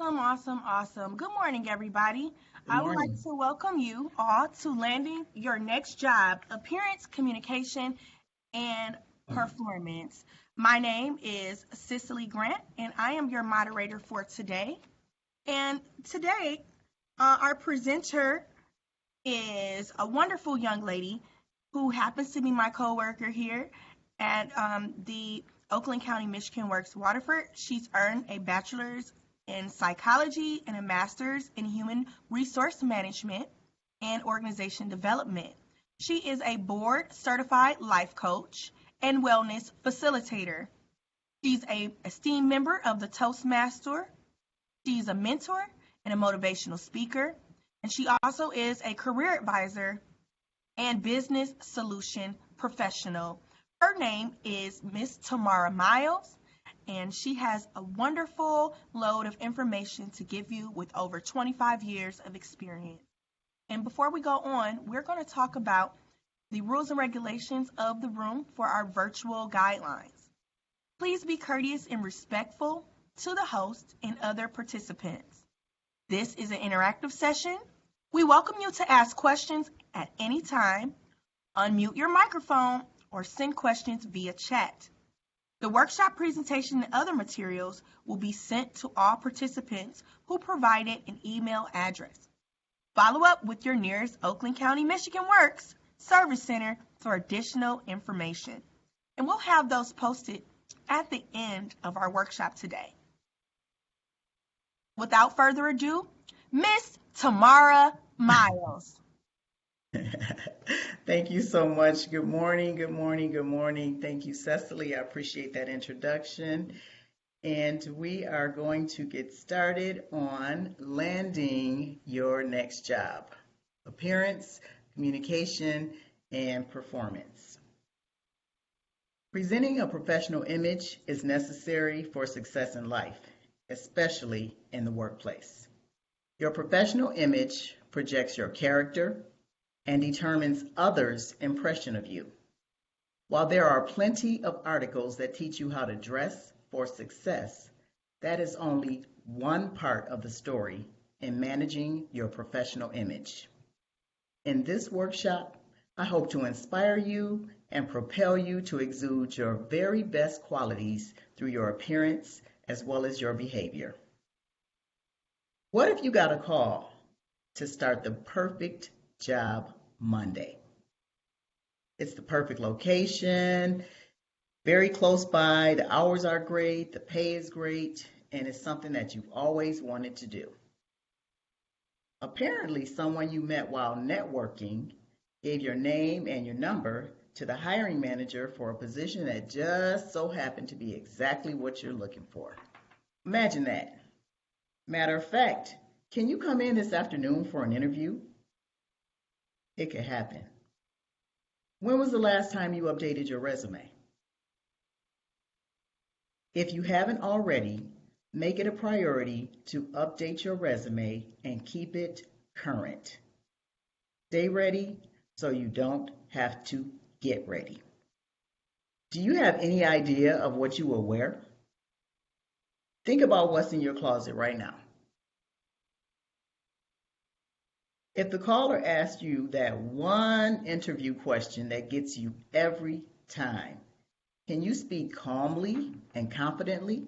Awesome. Good morning, everybody. Good I would like morning. to welcome you all to landing your next job, appearance, communication, and performance. My name is Cicely Grant, and I am your moderator for today. And today, our presenter is a wonderful young lady who happens to be my coworker here at the Oakland County Michigan Works Waterford. She's earned a bachelor's in psychology and a master's in human resource management and organization development. She is a board certified life coach and wellness facilitator. She's a esteemed member of the Toastmaster. She's a mentor and a motivational speaker, and she also is a career advisor and business solution professional. Her name is Miss Tamara Miles, and she has a wonderful load of information to give you with over 25 years of experience. And before we go on, we're going to talk about the rules and regulations of the room for our virtual guidelines. Please be courteous and respectful to the host and other participants. This is an interactive session. We welcome you to ask questions at any time, unmute your microphone, or send questions via chat. The workshop presentation and other materials will be sent to all participants who provided an email address. Follow up with your nearest Oakland County Michigan Works Service Center for additional information. And we'll have those posted at the end of our workshop today. Without further ado, Miss Tamara Miles. Thank you so much. Good morning, good morning, good morning. Thank you, Cecily. I appreciate that introduction. And we are going to get started on landing your next job. Appearance, communication, and performance. Presenting a professional image is necessary for success in life, especially in the workplace. Your professional image projects your character and determines others' impression of you. While there are plenty of articles that teach you how to dress for success, that is only one part of the story in managing your professional image. In this workshop, I hope to inspire you and propel you to exude your very best qualities through your appearance as well as your behavior. What if you got a call to start the perfect job Monday? It's the perfect location, very close by, the hours are great, the pay is great, and it's something that you've always wanted to do. Apparently, someone you met while networking gave your name and your number to the hiring manager for a position that just so happened to be exactly what you're looking for. Imagine that. Matter of fact, can you come in this afternoon for an interview? It could happen. When was the last time you updated your resume? If you haven't already, make it a priority to update your resume and keep it current. Stay ready so you don't have to get ready. Do you have any idea of what you will wear? Think about what's in your closet right now. If the caller asks you that one interview question that gets you every time, can you speak calmly and confidently?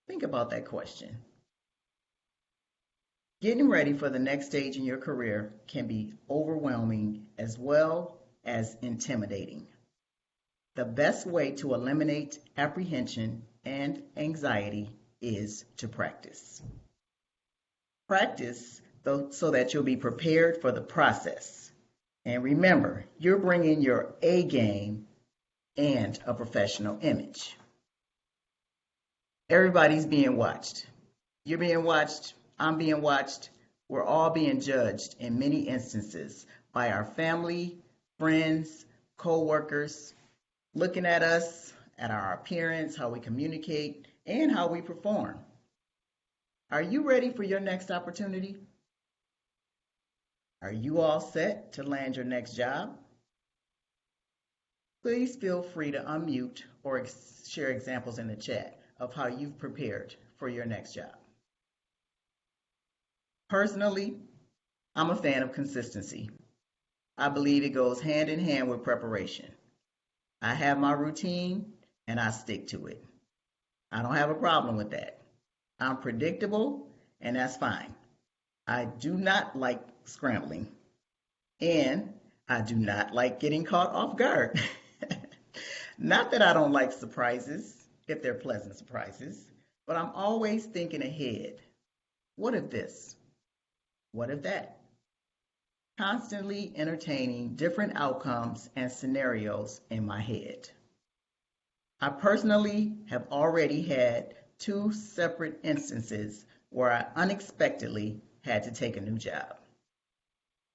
Think about that question. Getting ready for the next stage in your career can be overwhelming as well as intimidating. The best way to eliminate apprehension and anxiety is to practice. Practice so that you'll be prepared for the process. And remember, you're bringing your A game and a professional image. Everybody's being watched. You're being watched. I'm being watched. We're all being judged in many instances by our family, friends, co-workers, looking at us, at our appearance, how we communicate, and how we perform. Are you ready for your next opportunity? Are you all set to land your next job? Please feel free to unmute or share examples in the chat of how you've prepared for your next job? Personally, I'm a fan of consistency. I believe it goes hand in hand with preparation. I have my routine and I stick to it. I don't have a problem with that. I'm predictable and that's fine. I do not like scrambling and I do not like getting caught off guard. Not that I don't like surprises, if they're pleasant surprises, but I'm always thinking ahead. What if this? What if that? Constantly entertaining different outcomes and scenarios in my head. I personally have already had two separate instances where I unexpectedly had to take a new job.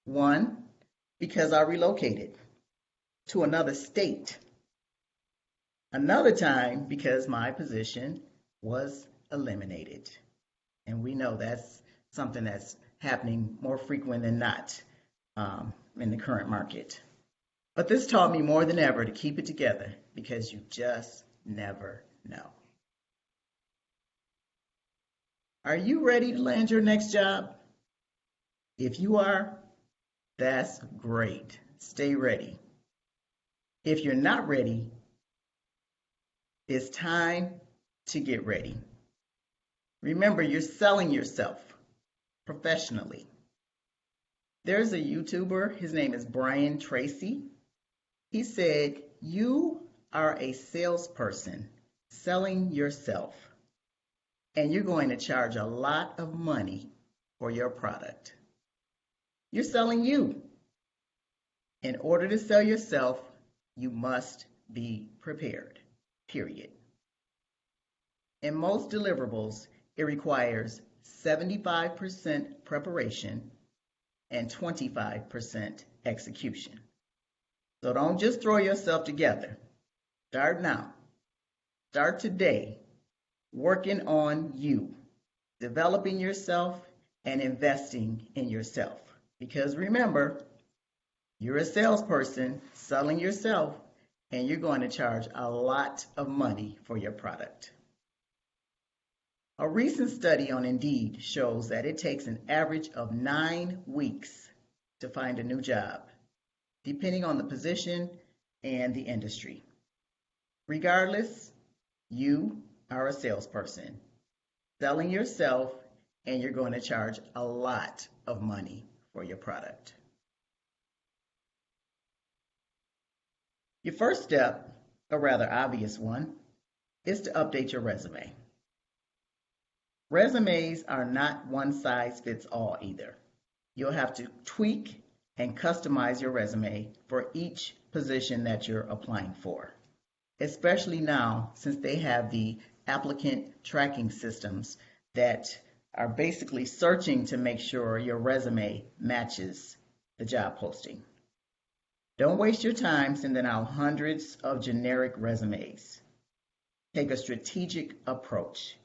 One, because I relocated to another state. Another time, because my position was eliminated. And we know that's something that's happening more frequent than not in the current market. But this taught me more than ever to keep it together because you just never know. Are you ready to land your next job? If you are, that's great. Stay ready. If you're not ready, it's time to get ready. Remember, you're selling yourself professionally. There's a YouTuber, his name is Brian Tracy. He said, "You are a salesperson selling yourself, and you're going to charge a lot of money for your product. You're selling you. In order to sell yourself, you must be prepared, period. In most deliverables, it requires 75% preparation and 25% execution. So don't just throw yourself together. Start now. Start today working on you, developing yourself and investing in yourself. Because remember, you're a salesperson selling yourself and you're going to charge a lot of money for your product." A recent study on Indeed shows that it takes an average of 9 weeks to find a new job, depending on the position and the industry. Regardless, you are a salesperson selling yourself and you're going to charge a lot of money for your product. Your first step, a rather obvious one, is to update your resume. Resumes are not one size fits all either. You'll have to tweak and customize your resume for each position that you're applying for, especially now since they have the applicant tracking systems that are basically searching to make sure your resume matches the job posting. Don't waste your time sending out hundreds of generic resumes. Take a strategic approach.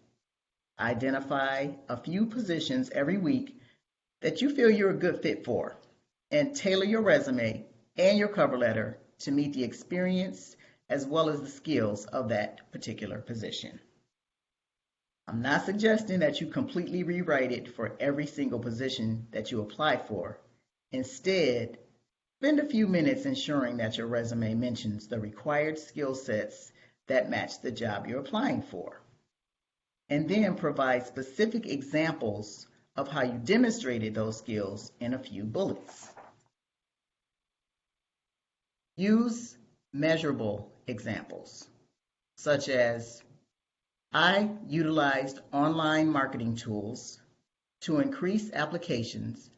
Identify a few positions every week that you feel you're a good fit for, and tailor your resume and your cover letter to meet the experience as well as the skills of that particular position. I'm not suggesting that you completely rewrite it for every single position that you apply for. Instead, spend a few minutes ensuring that your resume mentions the required skill sets that match the job you're applying for, and then provide specific examples of how you demonstrated those skills in a few bullets. Use measurable examples, such as, "I utilized online marketing tools to increase applications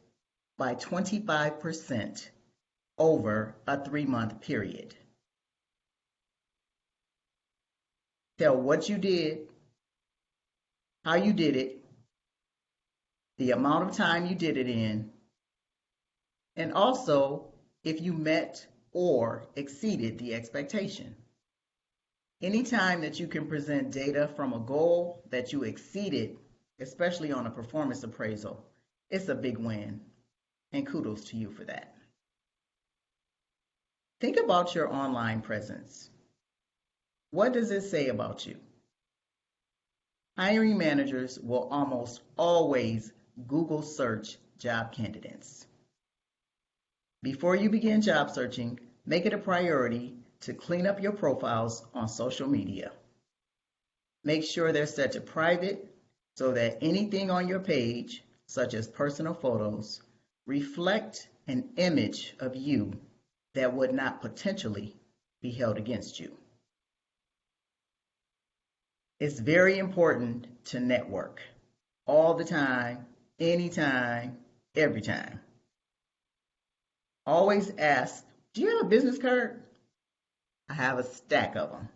by 25% over a 3-month period." Tell what you did, how you did it, the amount of time you did it in, and also if you met or exceeded the expectation. Anytime that you can present data from a goal that you exceeded, especially on a performance appraisal, it's a big win, and kudos to you for that. Think about your online presence. What does it say about you? Hiring managers will almost always Google search job candidates. Before you begin job searching, make it a priority to clean up your profiles on social media. Make sure they're set to private so that anything on your page, such as personal photos, reflect an image of you that would not potentially be held against you. It's very important to network all the time, anytime, every time. Always ask, do you have a business card? I have a stack of them.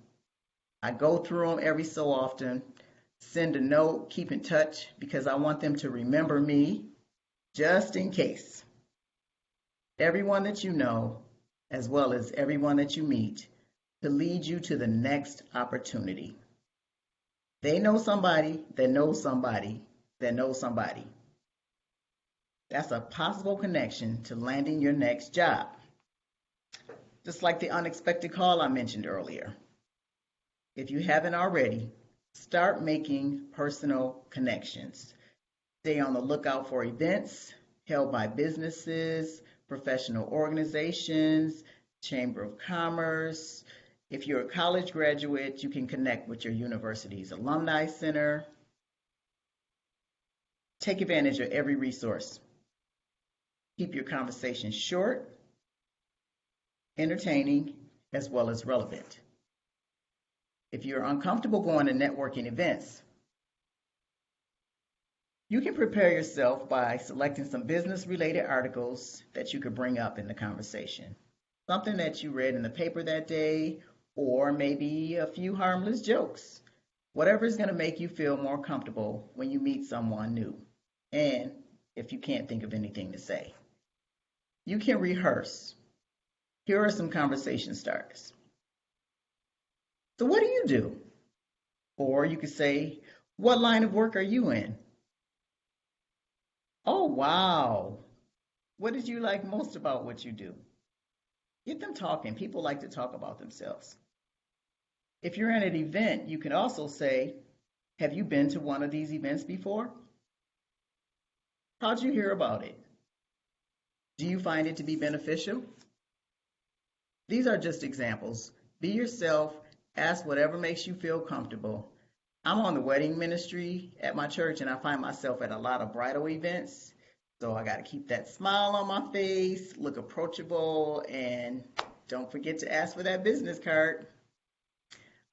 I go through them every so often, send a note, keep in touch because I want them to remember me just in case. Everyone that you know, as well as everyone that you meet, to lead you to the next opportunity. They know somebody that knows somebody that knows somebody. That's a possible connection to landing your next job. Just like the unexpected call I mentioned earlier. If you haven't already, start making personal connections. Stay on the lookout for events held by businesses, professional organizations, Chamber of Commerce. If you're a college graduate, you can connect with your university's alumni center. Take advantage of every resource. Keep your conversation short, entertaining, as well as relevant. If you're uncomfortable going to networking events, you can prepare yourself by selecting some business-related articles that you could bring up in the conversation. Something that you read in the paper that day, or maybe a few harmless jokes. Whatever is going to make you feel more comfortable when you meet someone new. And if you can't think of anything to say, you can rehearse. Here are some conversation starters. So what do you do? Or you could say, what line of work are you in? Oh, wow. What did you like most about what you do? Get them talking. People like to talk about themselves. If you're at an event, you can also say, have you been to one of these events before? How'd you hear about it? Do you find it to be beneficial? These are just examples. Be yourself. Ask whatever makes you feel comfortable. I'm on the wedding ministry at my church, and I find myself at a lot of bridal events. So I got to keep that smile on my face, look approachable, and don't forget to ask for that business card.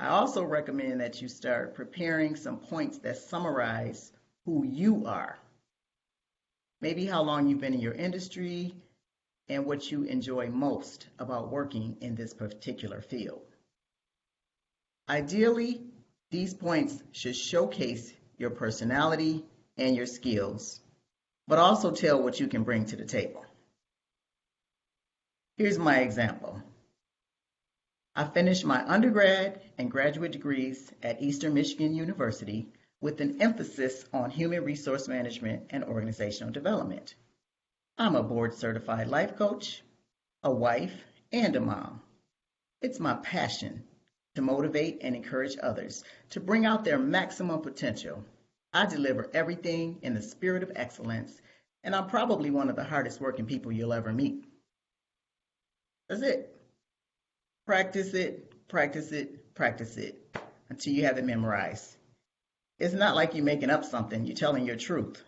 I also recommend that you start preparing some points that summarize who you are. Maybe how long you've been in your industry and what you enjoy most about working in this particular field. Ideally, these points should showcase your personality and your skills, but also tell what you can bring to the table. Here's my example. I finished my undergrad and graduate degrees at Eastern Michigan University with an emphasis on human resource management and organizational development. I'm a board-certified life coach, a wife, and a mom. It's my passion to motivate and encourage others to bring out their maximum potential. I deliver everything in the spirit of excellence, and I'm probably one of the hardest working people you'll ever meet. That's it. Practice it, practice it, practice it until you have it memorized. It's not like you're making up something, you're telling your truth.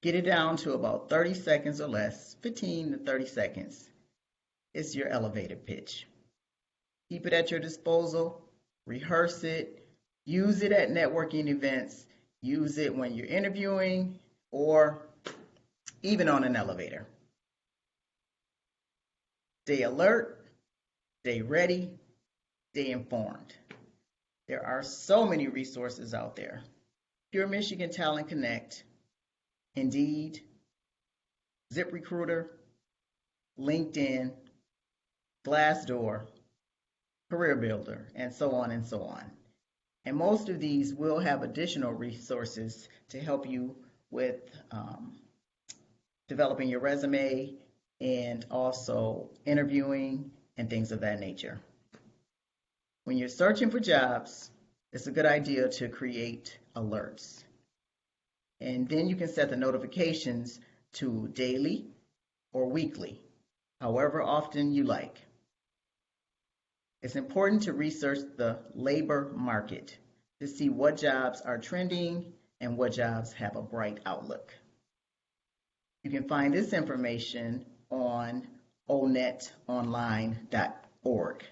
Get it down to about 30 seconds or less, 15 to 30 seconds. It's your elevator pitch. Keep it at your disposal, rehearse it, use it at networking events, use it when you're interviewing, or even on an elevator. Stay alert, stay ready, stay informed. There are so many resources out there. Pure Michigan Talent Connect, Indeed, ZipRecruiter, LinkedIn, Glassdoor, Career Builder, and so on and so on. And most of these will have additional resources to help you with developing your resume and also interviewing and things of that nature. When you're searching for jobs, it's a good idea to create alerts. And then you can set the notifications to daily or weekly, however often you like. It's important to research the labor market to see what jobs are trending and what jobs have a bright outlook. You can find this information on onetonline.org.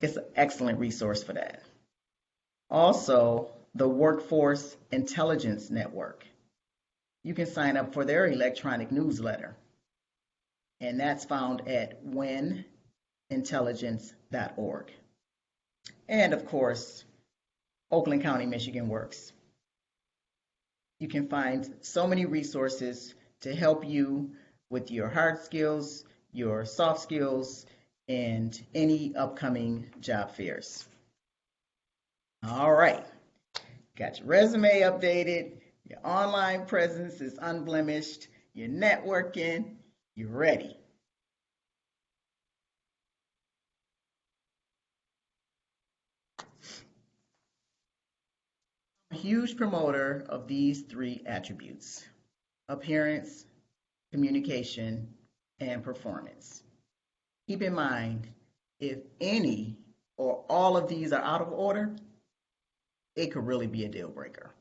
It's an excellent resource for that. Also, the Workforce Intelligence Network. You can sign up for their electronic newsletter, and that's found at winintelligence.org. And of course, Oakland County, Michigan Works. You can find so many resources to help you with your hard skills, your soft skills, and any upcoming job fairs. All right, got your resume updated, your online presence is unblemished, you're networking, you're ready. I'm a huge promoter of these three attributes: appearance, communication, and performance. Keep in mind, if any or all of these are out of order, it could really be a deal breaker.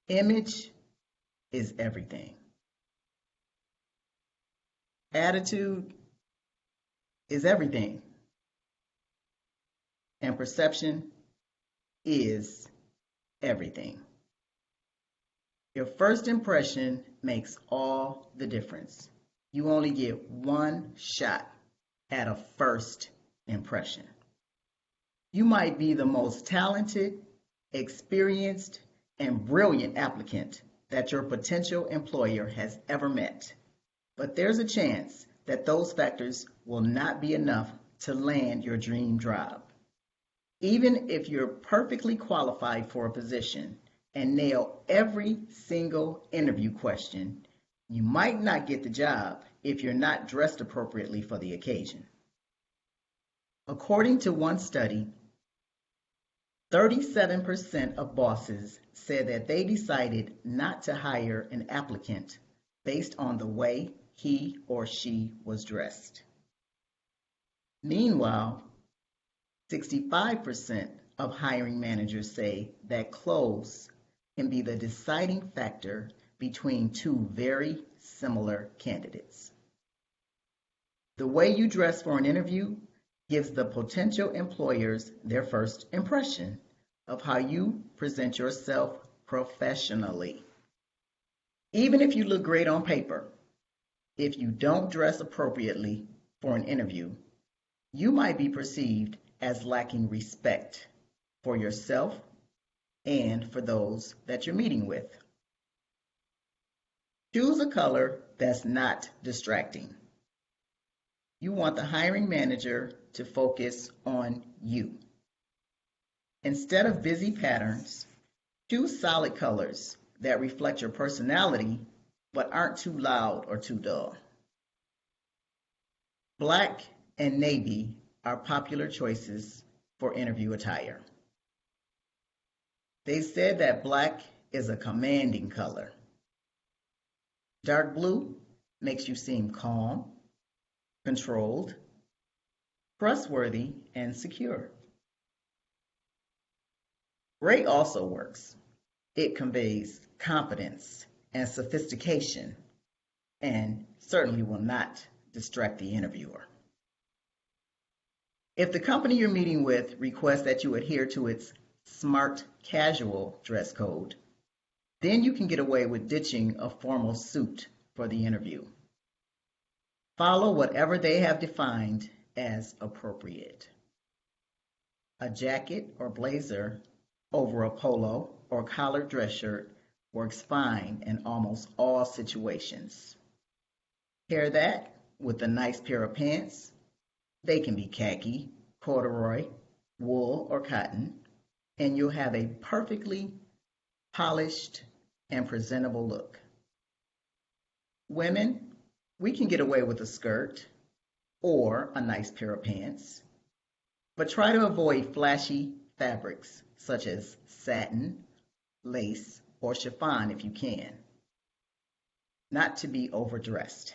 Image is everything. Attitude is everything. And perception is everything. Your first impression makes all the difference. You only get one shot at a first impression. You might be the most talented, experienced, and brilliant applicant that your potential employer has ever met. But there's a chance that those factors will not be enough to land your dream job. Even if you're perfectly qualified for a position and nail every single interview question, you might not get the job if you're not dressed appropriately for the occasion. According to one study, 37% of bosses said that they decided not to hire an applicant based on the way he or she was dressed. Meanwhile, 65% of hiring managers say that clothes can be the deciding factor between two very similar candidates. The way you dress for an interview gives the potential employers their first impression of how you present yourself professionally. Even if you look great on paper, if you don't dress appropriately for an interview, you might be perceived as lacking respect for yourself and for those that you're meeting with. Choose a color that's not distracting. You want the hiring manager to focus on you. Instead of busy patterns, choose solid colors that reflect your personality but aren't too loud or too dull. Black and navy are popular choices for interview attire. They said that black is a commanding color. Dark blue makes you seem calm, controlled, trustworthy, and secure. Gray also works. It conveys confidence and sophistication and certainly will not distract the interviewer. If the company you're meeting with requests that you adhere to its smart casual dress code, then you can get away with ditching a formal suit for the interview. Follow whatever they have defined as appropriate. A jacket or blazer over a polo or collared dress shirt works fine in almost all situations. Pair that with a nice pair of pants. They can be khaki, corduroy, wool, or cotton, and you'll have a perfectly polished and presentable look. Women, we can get away with a skirt, or a nice pair of pants, but try to avoid flashy fabrics such as satin, lace, or chiffon if you can, not to be overdressed.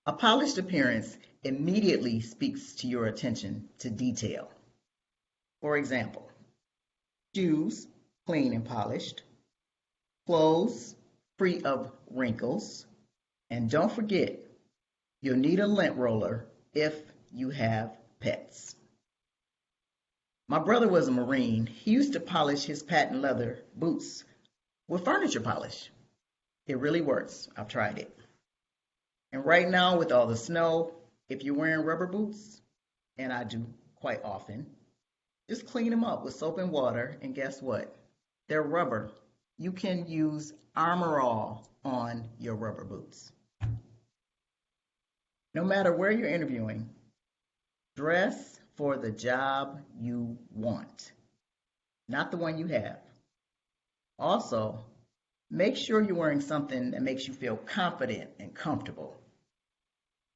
A polished appearance immediately speaks to your attention to detail. For example, shoes clean and polished, clothes free of wrinkles, and don't forget, you'll need a lint roller if you have pets. My brother was a Marine. He used to polish his patent leather boots with furniture polish. It really works. I've tried it. And right now, with all the snow, if you're wearing rubber boots, and I do quite often, just clean them up with soap and water, and guess what? They're rubber. You can use Armor All on your rubber boots. No matter where you're interviewing, dress for the job you want, not the one you have. Also, make sure you're wearing something that makes you feel confident and comfortable.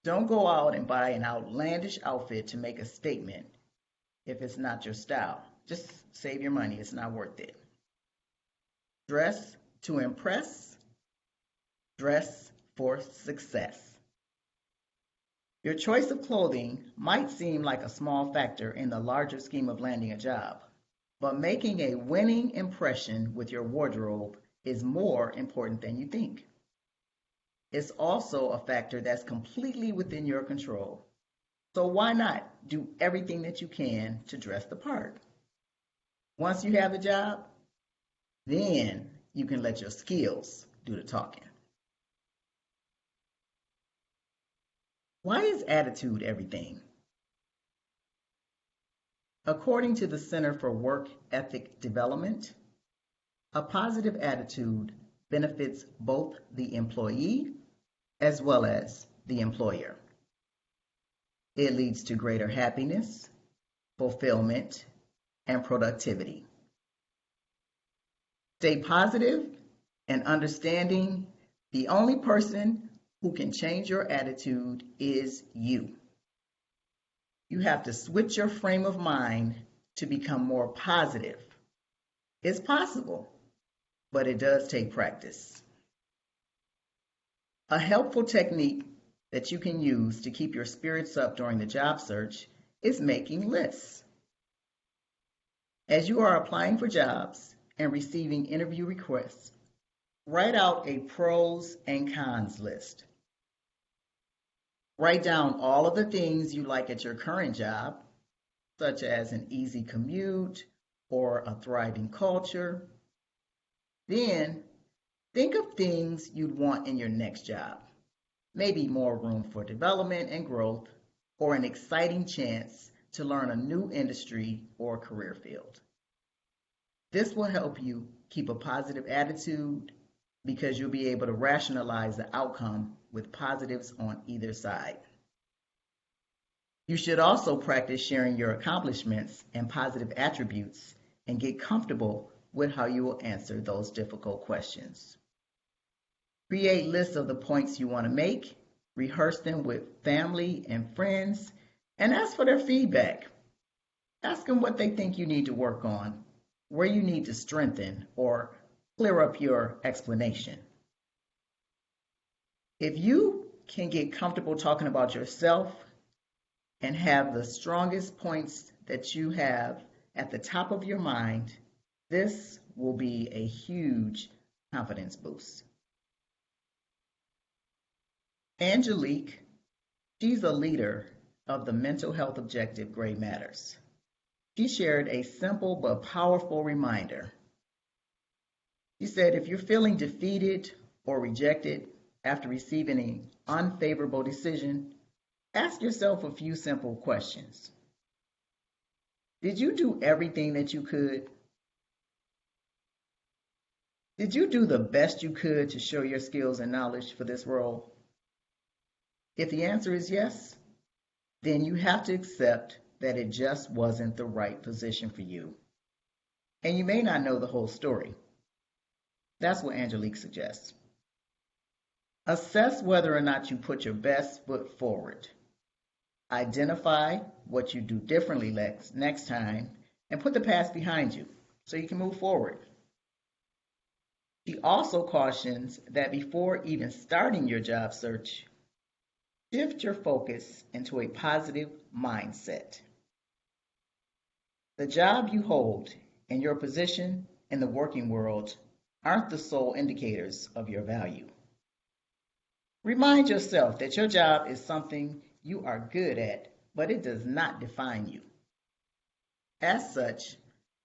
Don't go out and buy an outlandish outfit to make a statement if it's not your style. Just save your money, it's not worth it. Dress to impress, dress for success. Your choice of clothing might seem like a small factor in the larger scheme of landing a job, but making a winning impression with your wardrobe is more important than you think. It's also a factor that's completely within your control. So why not do everything that you can to dress the part? Once you have the job, then you can let your skills do the talking. Why is attitude everything? According to the Center for Work Ethic Development, a positive attitude benefits both the employee as well as the employer. It leads to greater happiness, fulfillment, and productivity. Stay positive and understanding the only person who can change your attitude is you. You have to switch your frame of mind to become more positive. It's possible, but it does take practice. A helpful technique that you can use to keep your spirits up during the job search is making lists. As you are applying for jobs and receiving interview requests, write out a pros and cons list. Write down all of the things you like at your current job, such as an easy commute or a thriving culture. Then think of things you'd want in your next job. Maybe more room for development and growth, or an exciting chance to learn a new industry or career field. This will help you keep a positive attitude because you'll be able to rationalize the outcome with positives on either side. You should also practice sharing your accomplishments and positive attributes and get comfortable with how you will answer those difficult questions. Create lists of the points you want to make, rehearse them with family and friends, and ask for their feedback. Ask them what they think you need to work on, where you need to strengthen, or clear up your explanation. If you can get comfortable talking about yourself and have the strongest points that you have at the top of your mind, this will be a huge confidence boost. Angelique, she's a leader of the mental health objective Gray Matters. She shared a simple but powerful reminder. She said, if you're feeling defeated or rejected after receiving an unfavorable decision, ask yourself a few simple questions. Did you do everything that you could? Did you do the best you could to show your skills and knowledge for this role? If the answer is yes, then you have to accept that it just wasn't the right position for you. And you may not know the whole story. That's what Angelique suggests. Assess whether or not you put your best foot forward. Identify what you do differently next time and put the past behind you so you can move forward. She also cautions that before even starting your job search, shift your focus into a positive mindset. The job you hold and your position in the working world aren't the sole indicators of your value. Remind yourself that your job is something you are good at, but it does not define you. As such,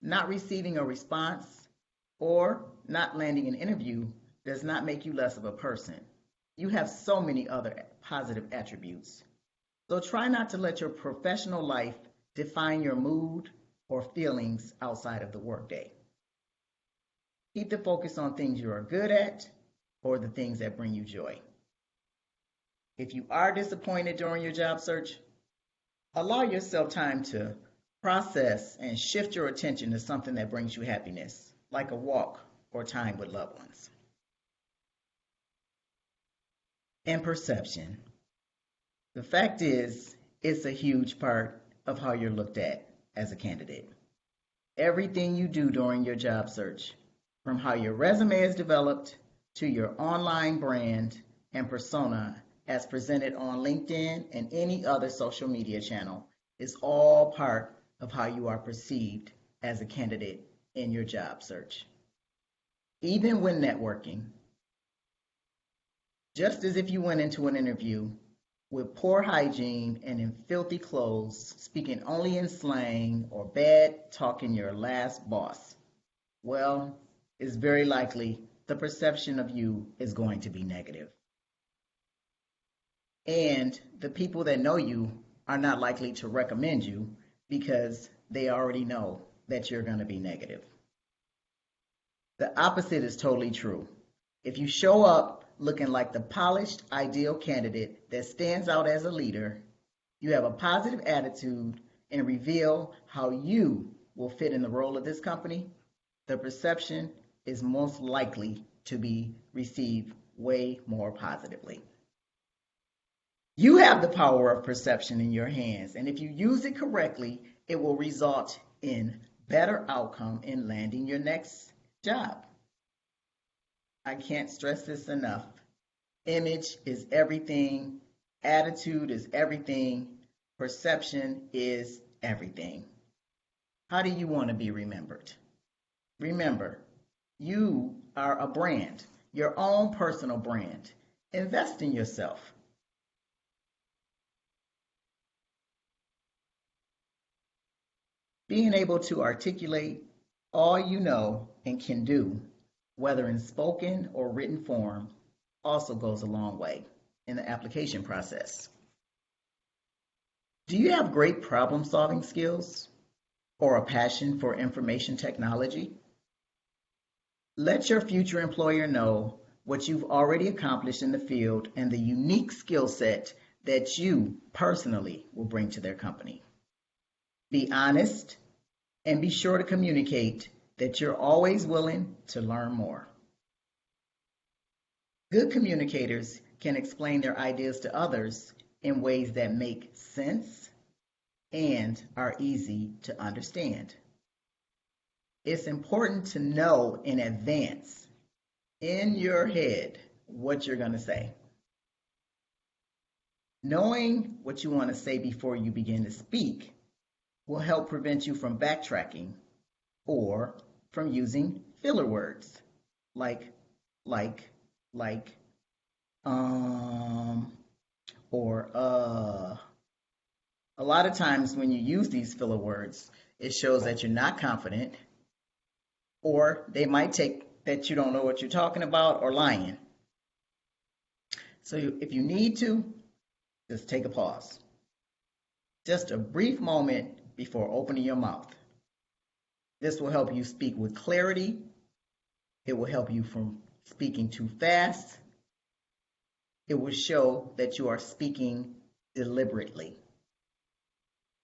not receiving a response or not landing an interview does not make you less of a person. You have so many other positive attributes. So try not to let your professional life define your mood or feelings outside of the workday. Keep the focus on things you are good at or the things that bring you joy. If you are disappointed during your job search, allow yourself time to process and shift your attention to something that brings you happiness, like a walk or time with loved ones. And perception. The fact is, it's a huge part of how you're looked at as a candidate. Everything you do during your job search, from how your resume is developed to your online brand and persona as presented on LinkedIn and any other social media channel, is all part of how you are perceived as a candidate in your job search. Even when networking, just as if you went into an interview with poor hygiene and in filthy clothes, speaking only in slang or bad talking your last boss, well, it's very likely the perception of you is going to be negative. And the people that know you are not likely to recommend you because they already know that you're going to be negative. The opposite is totally true. If you show up looking like the polished, ideal candidate that stands out as a leader, you have a positive attitude and reveal how you will fit in the role of this company, the perception is most likely to be received way more positively. You have the power of perception in your hands, and if you use it correctly, it will result in better outcome in landing your next job. I can't stress this enough. Image is everything. Attitude is everything. Perception is everything. How do you want to be remembered? Remember, you are a brand, your own personal brand. Invest in yourself. Being able to articulate all you know and can do, whether in spoken or written form, also goes a long way in the application process. Do you have great problem-solving skills or a passion for information technology? Let your future employer know what you've already accomplished in the field and the unique skill set that you personally will bring to their company. Be honest and be sure to communicate that you're always willing to learn more. Good communicators can explain their ideas to others in ways that make sense and are easy to understand. It's important to know in advance, in your head, what you're going to say. Knowing what you want to say before you begin to speak will help prevent you from backtracking or from using filler words like, or A lot of times when you use these filler words, it shows that you're not confident, or they might take that you don't know what you're talking about or lying. So if you need to, just take a pause. Just a brief moment before opening your mouth. This will help you speak with clarity. It will help you from speaking too fast. It will show that you are speaking deliberately.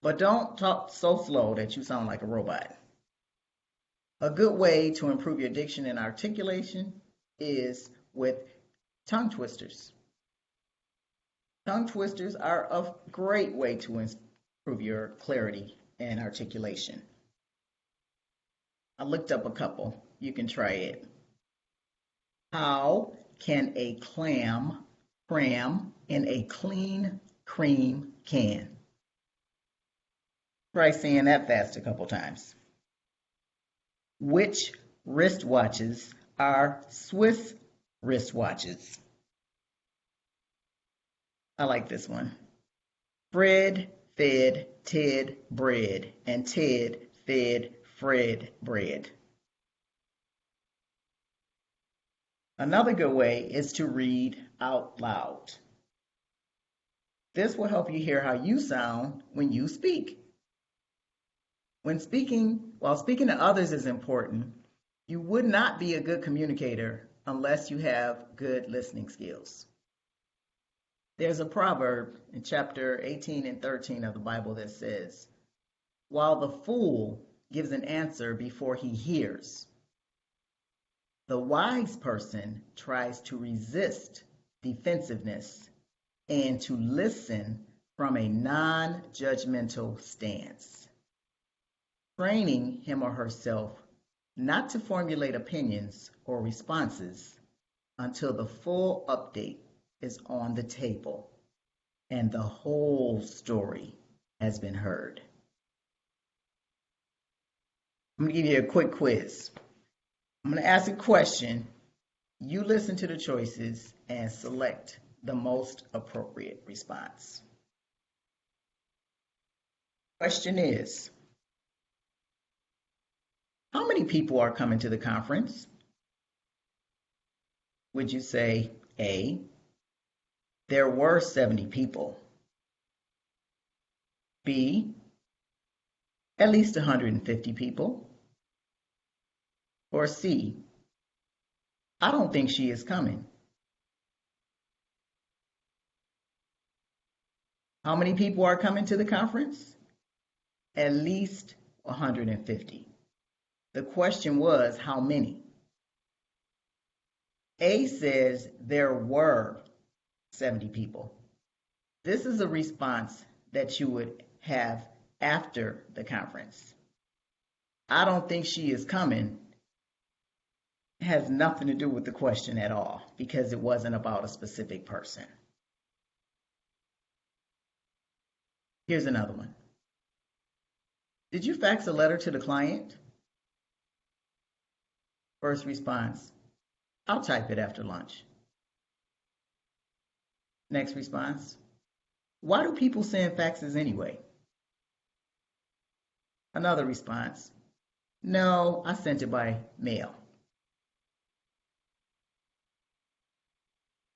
But don't talk so slow that you sound like a robot. A good way to improve your diction and articulation is with Tongue twisters. Tongue twisters are a great way to improve your clarity and articulation. I looked up a couple. You can try it. How can a clam cram in a clean cream can? Try saying that fast a couple times. Which wristwatches are Swiss wristwatches? I like this one. Fred fed Ted bread, and Ted fed Fred bread. Another good way is to read out loud. This will help you hear how you sound when you speak. While speaking to others is important, you would not be a good communicator unless you have good listening skills. There's a proverb in chapter 18 and 13 of the Bible that says, "While the fool gives an answer before he hears, the wise person tries to resist defensiveness and to listen from a non-judgmental stance, training him or herself not to formulate opinions or responses until the full update is on the table and the whole story has been heard." I'm going to give you a quick quiz. I'm going to ask a question. You listen to the choices and select the most appropriate response. Question is, how many people are coming to the conference? Would you say A, there were 70 people, B, at least 150 people, or C, I don't think she is coming? How many people are coming to the conference? At least 150. The question was, how many? A says there were 70 people. This is a response that you would have after the conference. I don't think she is coming has nothing to do with the question at all because it wasn't about a specific person. Here's another one. Did you fax a letter to the client? First response, I'll type it after lunch. Next response, why do people send faxes anyway? Another response, no, I sent it by mail.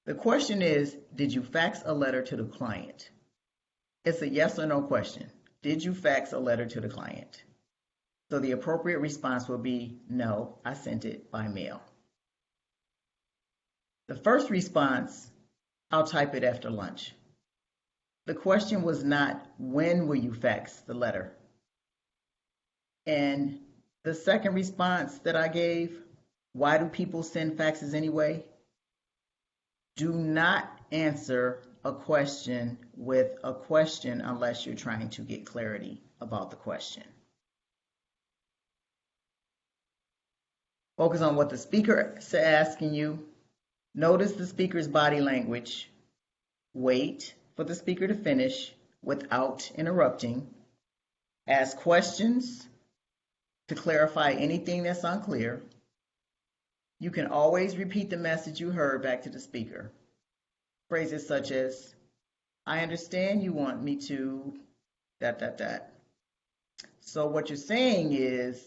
The question is, did you fax a letter to the client? It's a yes or no question. Did you fax a letter to the client? So the appropriate response will be, no, I sent it by mail. The first response, I'll type it after lunch. The question was not, when will you fax the letter? And the second response that I gave, why do people send faxes anyway? Do not answer a question with a question unless you're trying to get clarity about the question. Focus on what the speaker is asking you. Notice the speaker's body language. Wait for the speaker to finish without interrupting. Ask questions to clarify anything that's unclear. You can always repeat the message you heard back to the speaker. Phrases such as, I understand you want me to ... So what you're saying is ...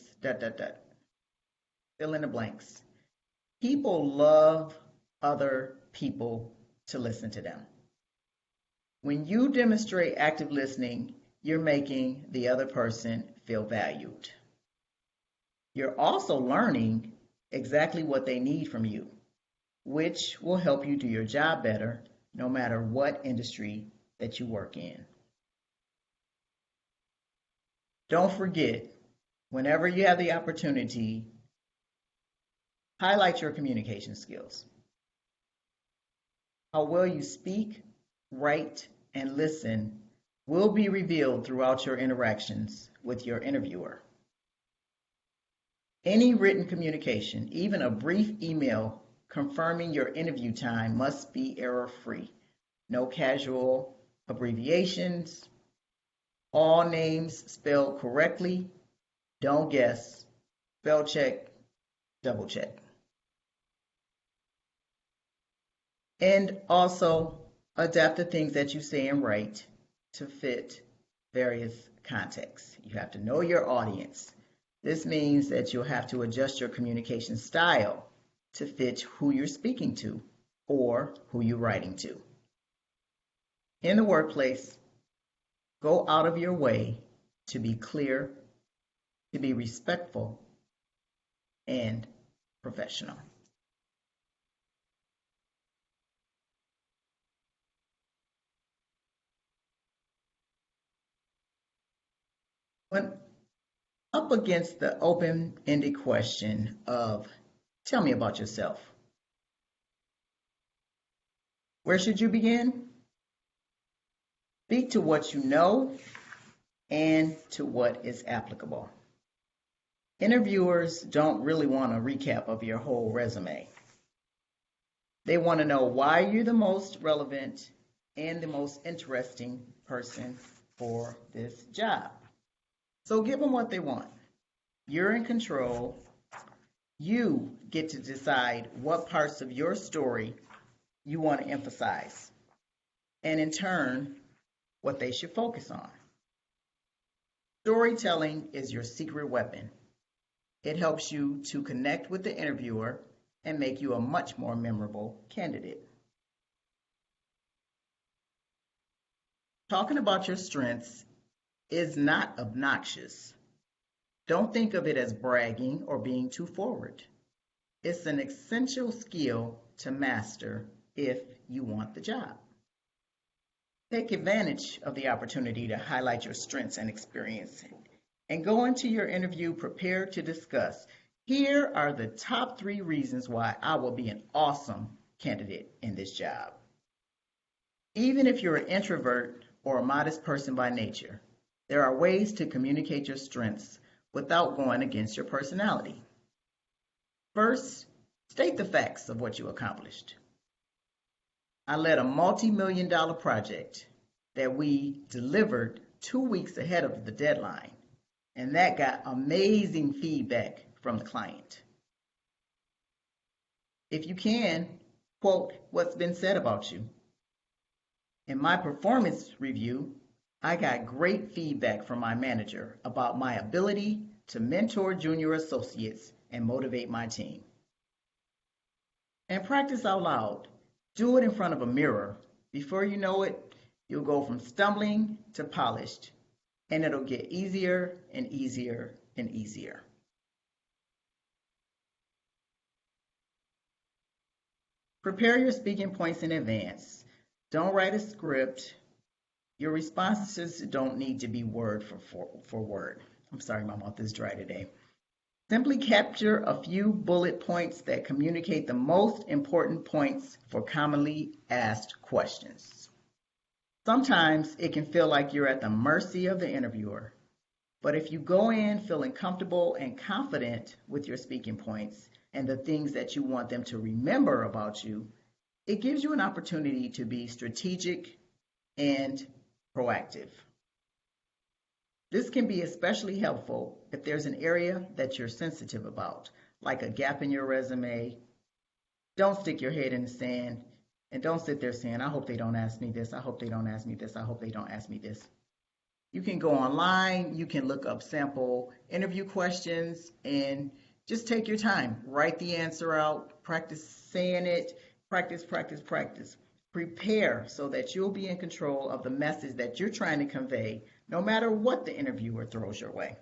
Fill in the blanks. People love other people to listen to them. When you demonstrate active listening, you're making the other person feel valued. You're also learning exactly what they need from you, which will help you do your job better no matter what industry that you work in. Don't forget, whenever you have the opportunity, highlight your communication skills. How well you speak, write, and listen will be revealed throughout your interactions with your interviewer. Any written communication, even a brief email confirming your interview time, must be error-free. No casual abbreviations, all names spelled correctly, don't guess, spell check, double check. And also adapt the things that you say and write to fit various contexts. You have to know your audience. This means that you'll have to adjust your communication style to fit who you're speaking to or who you're writing to. In the workplace, go out of your way to be clear, to be respectful, and professional. When up against the open-ended question of, tell me about yourself, where should you begin? Speak to what you know and to what is applicable. Interviewers don't really want a recap of your whole resume. They want to know why you're the most relevant and the most interesting person for this job. So give them what they want. You're in control. You get to decide what parts of your story you want to emphasize, and in turn, what they should focus on. Storytelling is your secret weapon. It helps you to connect with the interviewer and make you a much more memorable candidate. Talking about your strengths is not obnoxious. Don't think of it as bragging or being too forward. It's an essential skill to master if you want the job. Take advantage of the opportunity to highlight your strengths and experience and go into your interview prepared to discuss. Here are the top 3 reasons why I will be an awesome candidate in this job. Even if you're an introvert or a modest person by nature, there are ways to communicate your strengths without going against your personality. First, state the facts of what you accomplished. I led a multi-million-dollar project that we delivered 2 weeks ahead of the deadline, and that got amazing feedback from the client. If you can, quote what's been said about you. In my performance review, I got great feedback from my manager about my ability to mentor junior associates and motivate my team. And practice out loud. Do it in front of a mirror. Before you know it, you'll go from stumbling to polished, and it'll get easier and easier and easier. Prepare your speaking points in advance. Don't write a script. Your responses don't need to be word for word. I'm sorry, my mouth is dry today. Simply capture a few bullet points that communicate the most important points for commonly asked questions. Sometimes it can feel like you're at the mercy of the interviewer, but if you go in feeling comfortable and confident with your speaking points and the things that you want them to remember about you, it gives you an opportunity to be strategic and proactive. This can be especially helpful if there's an area that you're sensitive about, like a gap in your resume. Don't stick your head in the sand and don't sit there saying, I hope they don't ask me this, I hope they don't ask me this, I hope they don't ask me this. You can go online, you can look up sample interview questions and just take your time. Write the answer out, practice saying it, practice. Prepare so that you'll be in control of the message that you're trying to convey, no matter what the interviewer throws your way.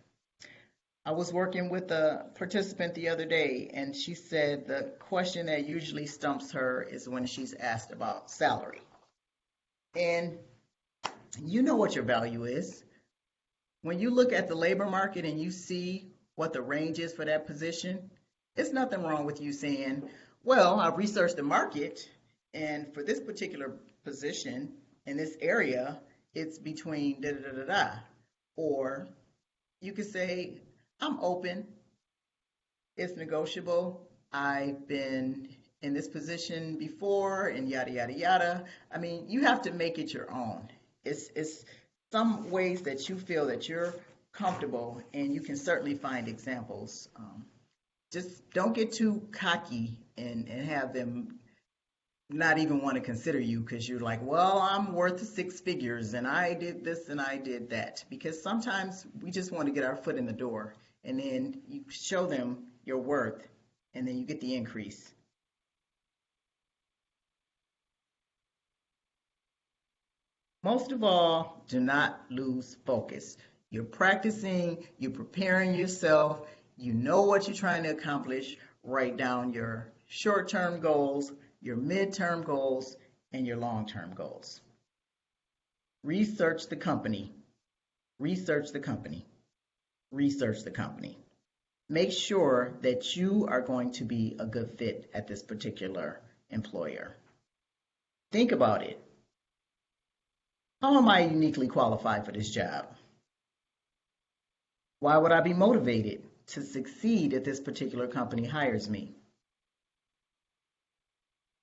I was working with a participant the other day, and she said the question that usually stumps her is when she's asked about salary. And you know what your value is. When you look at the labor market and you see what the range is for that position, it's nothing wrong with you saying, well, I've researched the market, And for this particular position in this area, it's between da da da da da. Or you could say, I'm open, it's negotiable. I've been in this position before and yada yada yada. I mean, you have to make it your own. It's some ways that you feel that you're comfortable, and you can certainly find examples. Just don't get too cocky and have them not even want to consider you because you're like, well, I'm worth six figures and I did this and I did that. Because sometimes we just want to get our foot in the door, and then you show them your worth, and then you get the increase. Most of all, do not lose focus. You're practicing, you're preparing yourself, you know what you're trying to accomplish. Write down your short term goals, your mid-term goals, and your long term goals. Research the company, research the company, research the company. Make sure that you are going to be a good fit at this particular employer. Think about it. How am I uniquely qualified for this job? Why would I be motivated to succeed if this particular company hires me?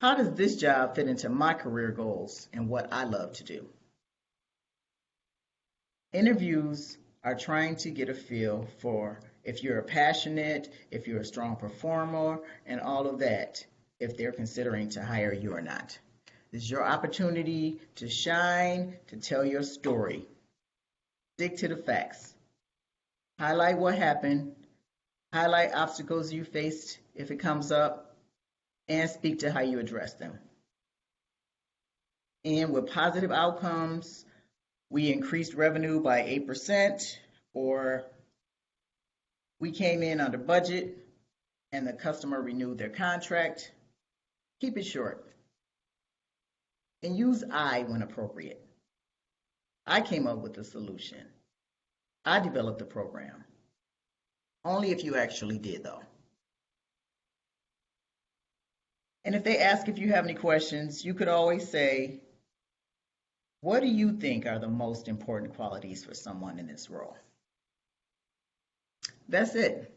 How does this job fit into my career goals and what I love to do? Interviews are trying to get a feel for if you're passionate, if you're a strong performer, and all of that, if they're considering to hire you or not. This is your opportunity to shine, to tell your story. Stick to the facts. Highlight what happened, highlight obstacles you faced if it comes up, and speak to how you address them. And with positive outcomes, we increased revenue by 8%, or we came in under budget and the customer renewed their contract. Keep it short and use I when appropriate. I came up with the solution. I developed the program. Only if you actually did, though. And if they ask if you have any questions, you could always say, what do you think are the most important qualities for someone in this role? That's it.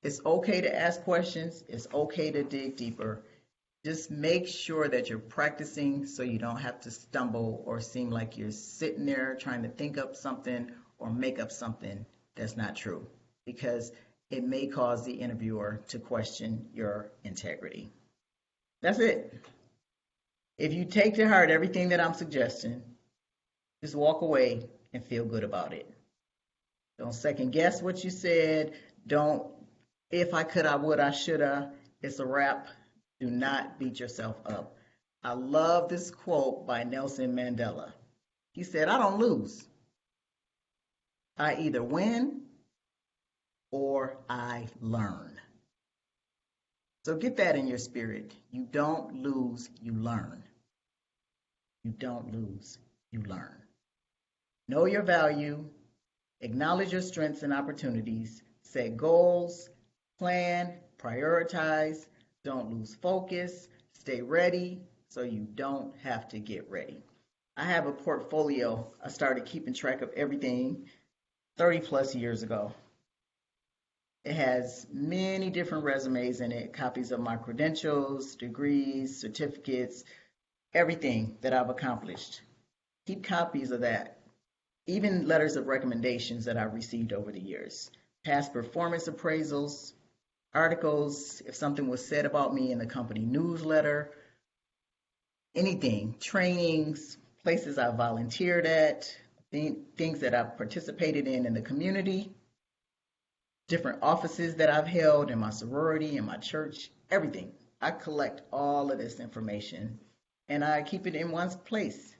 It's okay to ask questions. It's okay to dig deeper. Just make sure that you're practicing so you don't have to stumble or seem like you're sitting there trying to think up something or make up something that's not true, because it may cause the interviewer to question your integrity. That's it. If you take to heart everything that I'm suggesting, just walk away and feel good about it. Don't second guess what you said. Don't, if I could, I would, I shoulda. It's a wrap. Do not beat yourself up. I love this quote by Nelson Mandela. He said, I don't lose. I either win or I learn. So get that in your spirit. You don't lose, you learn. You don't lose, you learn. Know your value, acknowledge your strengths and opportunities, set goals, plan, prioritize, don't lose focus, stay ready so you don't have to get ready. I have a portfolio. I started keeping track of everything 30 plus years ago. It has many different resumes in it, copies of my credentials, degrees, certificates, everything that I've accomplished. Keep copies of that. Even letters of recommendations that I've received over the years. Past performance appraisals, articles, if something was said about me in the company newsletter, anything, trainings, places I volunteered at, things that I've participated in the community, different offices that I've held in my sorority, in my church, everything. I collect all of this information and I keep it in one place.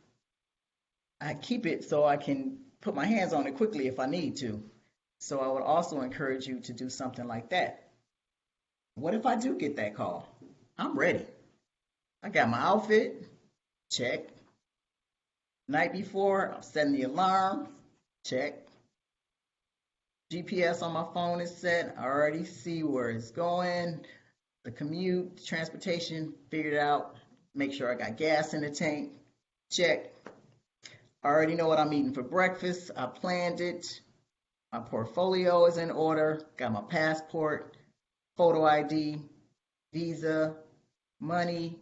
I keep it so I can put my hands on it quickly if I need to. So I would also encourage you to do something like that. What if I do get that call? I'm ready. I got my outfit, check. Night before, I'm setting the alarm, check. GPS on my phone is set. I already see where it's going. The commute, transportation, figured out. make sure I got gas in the tank. Check. I already know what I'm eating for breakfast. I planned it. My portfolio is in order. Got my passport, photo ID, visa, money,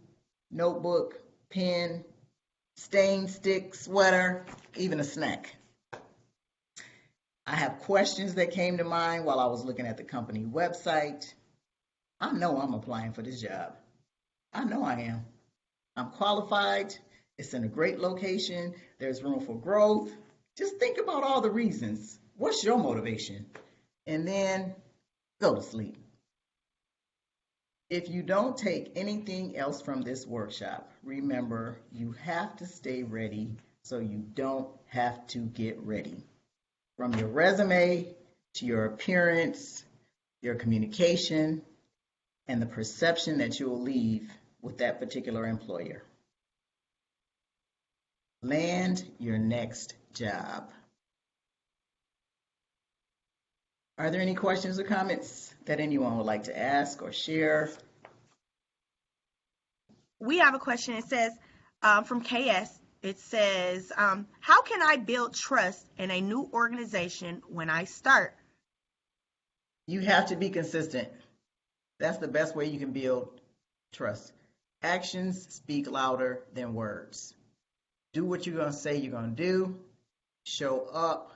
notebook, pen, stain stick, sweater, even a snack. I have questions that came to mind while I was looking at the company website. I know I'm applying for this job. I know I am. I'm qualified. It's in a great location. There's room for growth. Just think about all the reasons. What's your motivation? And then go to sleep. If you don't take anything else from this workshop, remember you have to stay ready so you don't have to get ready. From your resume to your appearance, your communication, and the perception that you will leave with that particular employer. Land your next job. Are there any questions or comments that anyone would like to ask or share? We have a question. It says from KS. It says, how can I build trust in a new organization when I start? You have to be consistent. That's the best way you can build trust. Actions speak louder than words. Do what you're going to say you're going to do. Show up.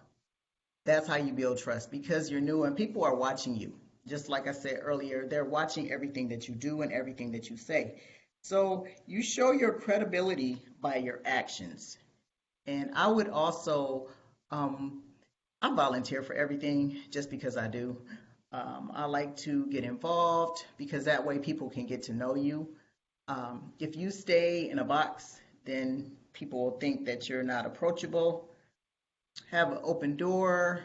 That's how you build trust, because you're new and people are watching you. Just like I said earlier, they're watching everything that you do and everything that you say. So you show your credibility by your actions. And I would also, I volunteer for everything just because I do. I like to get involved because that way people can get to know you. If you stay in a box, then people will think that you're not approachable. Have an open door,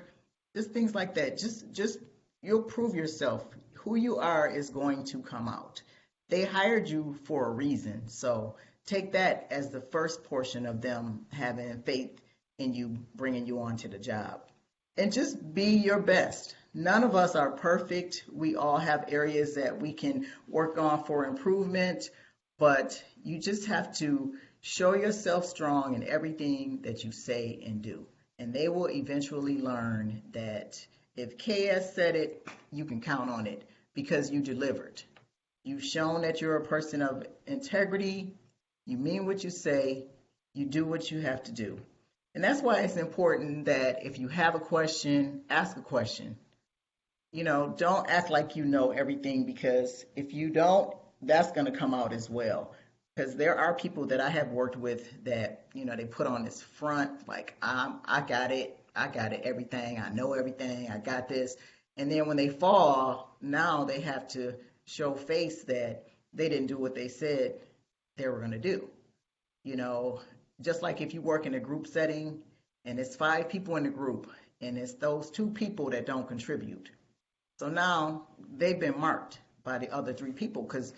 just things like that. Just you'll prove yourself. Who you are is going to come out. They hired you for a reason, so take that as the first portion of them having faith in you, bringing you onto the job. And just be your best. None of us are perfect. We all have areas that we can work on for improvement, but you just have to show yourself strong in everything that you say and do. And they will eventually learn that if KS said it, you can count on it because you delivered. You've shown that you're a person of integrity. You mean what you say. You do what you have to do. And that's why it's important that if you have a question, ask a question. You know, don't act like you know everything, because if you don't, that's going to come out as well. Because there are people that I have worked with that, you know, they put on this front like, I got it, everything, I know everything, I got this. And then when they fall, now they have to show face that they didn't do what they said they were going to do. You know, just like if you work in a group setting and it's 5 people in the group and it's those 2 people that don't contribute. So now they've been marked by the other 3 people because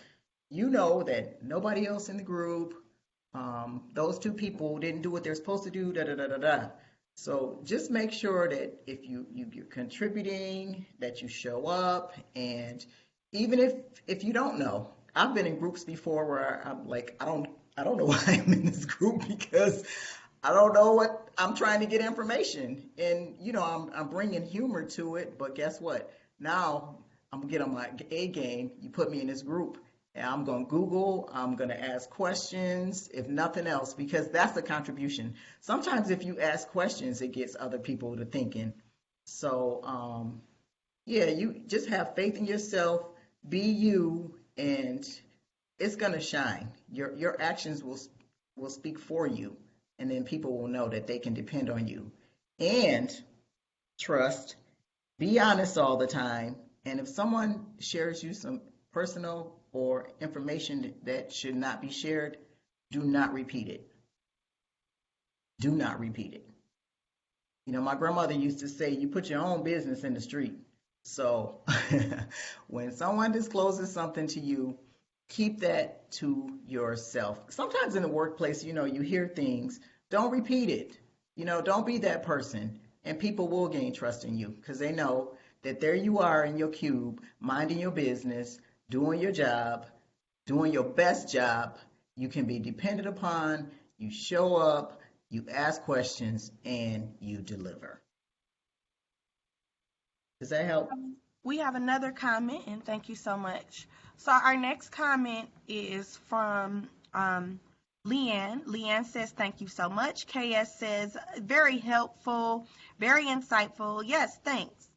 you know that nobody else in the group, those 2 people didn't do what they're supposed to do, da da da da da. So just make sure that if you're contributing, that you show up. And even if you don't know, I've been in groups before where I'm like, I don't know why I'm in this group, because I don't know what I'm trying to get information. And you know, I'm bringing humor to it, but guess what? Now I'm gonna get on my A game. You put me in this group, and I'm going to Google, I'm going to ask questions, if nothing else, because that's a contribution. Sometimes if you ask questions, it gets other people to thinking. So, yeah, you just have faith in yourself, be you, and it's going to shine. Your actions will speak for you, and then people will know that they can depend on you. And trust, be honest all the time, and if someone shares you some personal or information that should not be shared, do not repeat it. Do not repeat it. You know, my grandmother used to say, you put your own business in the street. So when someone discloses something to you, keep that to yourself. Sometimes in the workplace, you know, you hear things, don't repeat it. You know, don't be that person. And people will gain trust in you because they know that there you are in your cube, minding your business, doing your job, doing your best job, You can be depended upon, you show up, you ask questions, and you deliver. Does that help? We have another comment, and thank you so much. So our next comment is from Leanne. Leanne says, thank you so much. KS says, very helpful, very insightful. Yes, thanks.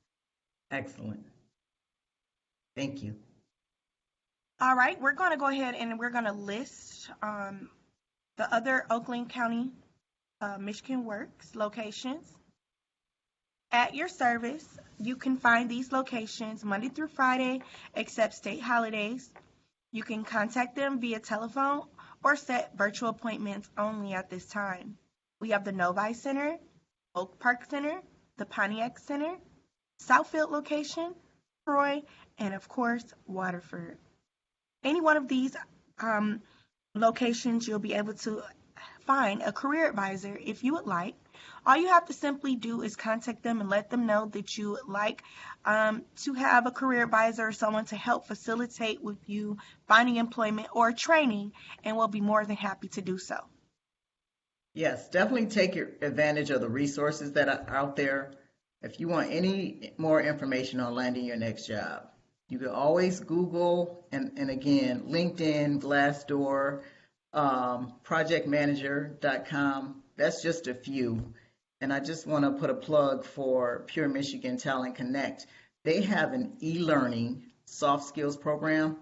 Excellent. Thank you. All right, we're going to go ahead and we're going to list the other Oakland County Michigan Works locations. At your service, you can find these locations Monday through Friday, except state holidays. You can contact them via telephone or set virtual appointments only at this time. We have the Novi Center, Oak Park Center, the Pontiac Center, Southfield location, Troy, and of course, Waterford. Any one of these locations, you'll be able to find a career advisor if you would like. All you have to simply do is contact them and let them know that you would like to have a career advisor or someone to help facilitate with you finding employment or training, and we'll be more than happy to do so. Yes, definitely take advantage of the resources that are out there. If you want any more information on landing your next job, you can always Google and again, LinkedIn, Glassdoor, projectmanager.com. That's just a few. And I just want to put a plug for Pure Michigan Talent Connect. They have an e-learning soft skills program.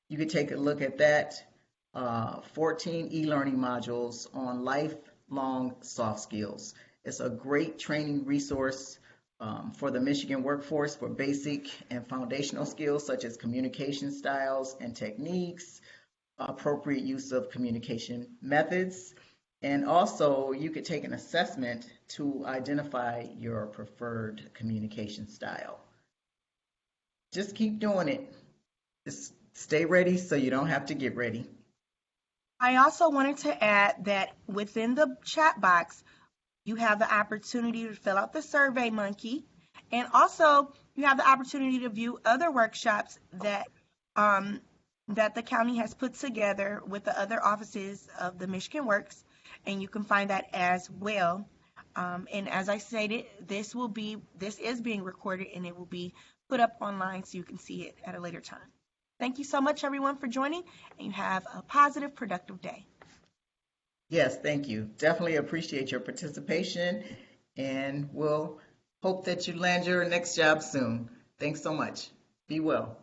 You could take a look at that. 14 e-learning modules on lifelong soft skills. It's a great training resource for the Michigan workforce for basic and foundational skills such as communication styles and techniques, appropriate use of communication methods, and also you could take an assessment to identify your preferred communication style. Just keep doing it. Just stay ready so you don't have to get ready. I also wanted to add that within the chat box, you have the opportunity to fill out the Survey Monkey, and also you have the opportunity to view other workshops that the county has put together with the other offices of the Michigan Works, and you can find that as well. And as I stated, this is being recorded and it will be put up online so you can see it at a later time. Thank you so much, everyone, for joining, and you have a positive, productive day. Yes, thank you. Definitely appreciate your participation, and we'll hope that you land your next job soon. Thanks so much. Be well.